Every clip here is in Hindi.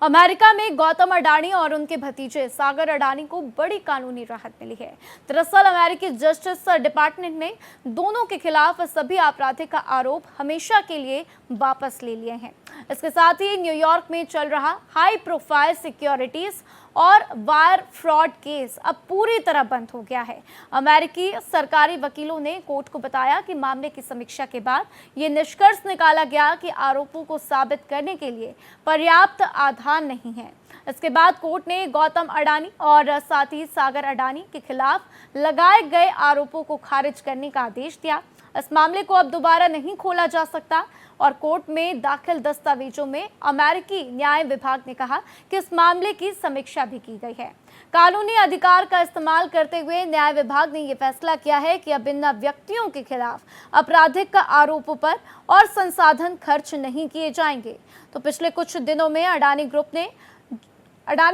अमेरिका में गौतम अडानी और उनके भतीजे सागर अडानी को बड़ी कानूनी राहत मिली है। दरअसल अमेरिकी जस्टिस डिपार्टमेंट ने दोनों के खिलाफ सभी आपराधिक आरोप हमेशा के लिए वापस ले लिए हैं। इसके साथ ही न्यूयॉर्क में चल रहा हाई प्रोफाइल सिक्योरिटीज और वायर फ्रॉड केस अब पूरी तरह बंद हो गया है। अमेरिकी सरकारी वकीलों ने कोर्ट को बताया कि मामले की समीक्षा के बाद ये निष्कर्ष निकाला गया कि आरोपों को साबित करने के लिए पर्याप्त आधार नहीं है। इसके बाद कोर्ट ने गौतम अडानी और साथ ही सागर अडानी के खिलाफ लगाए गए आरोपों को खारिज करने का आदेश दिया। इस मामले को अब दोबारा नहीं खोला जा सकता और कोर्ट में दाखिल दस्तावेजों में अमेरिकी न्याय विभाग ने कहा कि इस मामले की समीक्षा भी की गई है। कानूनी अधिकार का इस्तेमाल करते हुए न्याय विभाग ने यह फैसला किया है कि अब इन व्यक्तियों के खिलाफ आपराधिक आरोपों पर और संसाधन खर्च नहीं किए जाएंगे। तो पिछले कुछ दिनों में अडानी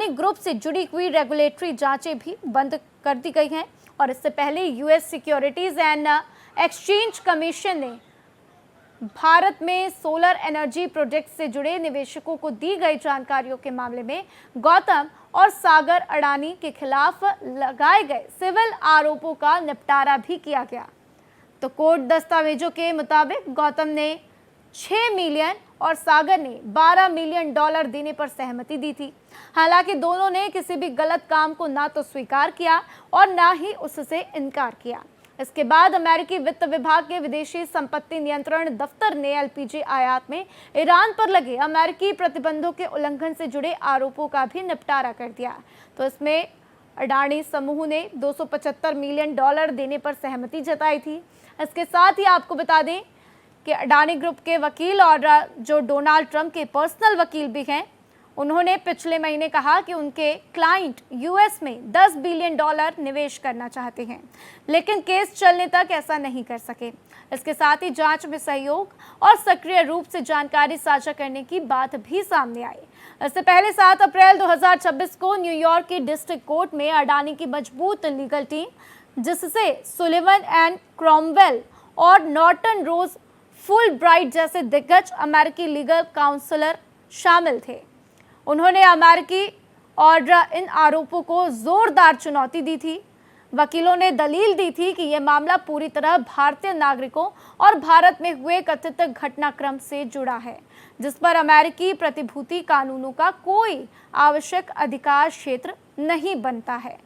ग्रुप से जुड़ी हुई रेगुलेटरी जांचें भी बंद कर दी गई हैं और इससे पहले US securities and exchange commission ने भारत में सोलर एनर्जी प्रोजेक्ट से जुड़े निवेशकों को दी गई जानकारियों के मामले में गौतम और सागर अडानी के खिलाफ लगाए गए सिविल आरोपों का निपटारा भी किया गया। तो कोर्ट दस्तावेजों के मुताबिक गौतम ने 6 मिलियन और सागर ने $12 मिलियन देने पर सहमति दी थी। हालांकि दोनों ने किसी भी गलत काम को ना तो स्वीकार किया और ना ही उससे इनकार किया। इसके बाद अमेरिकी वित्त विभाग के विदेशी संपत्ति नियंत्रण दफ्तर ने एलपीजी आयात में ईरान पर लगे अमेरिकी प्रतिबंधों के उल्लंघन से जुड़े आरोपों का भी निपटारा कर दिया। तो इसमें अडानी समूह ने $275 मिलियन देने पर सहमति जताई थी। इसके साथ ही आपको बता दें कि अडानी ग्रुप के वकील और जो डोनाल्ड ट्रंप के पर्सनल वकील भी हैं, उन्होंने पिछले महीने कहा कि उनके क्लाइंट यूएस में $10 बिलियन निवेश करना चाहते हैं, लेकिन केस चलने तक ऐसा नहीं कर सके। इसके साथ ही जांच में सहयोग और सक्रिय रूप से जानकारी साझा करने की बात भी सामने आई। इससे पहले 7 अप्रैल 2026 को न्यूयॉर्क की डिस्ट्रिक्ट कोर्ट में अडानी की मजबूत लीगल टीम, जिससे सुलिवन एंड क्रॉमवेल और नॉर्टन रोज फुलब्राइट जैसे दिग्गज अमेरिकी लीगल काउंसलर शामिल थे, उन्होंने अमेरिकी और इन आरोपों को जोरदार चुनौती दी थी। वकीलों ने दलील दी थी कि यह मामला पूरी तरह भारतीय नागरिकों और भारत में हुए कथित घटनाक्रम से जुड़ा है, जिस पर अमेरिकी प्रतिभूति कानूनों का कोई आवश्यक अधिकार क्षेत्र नहीं बनता है।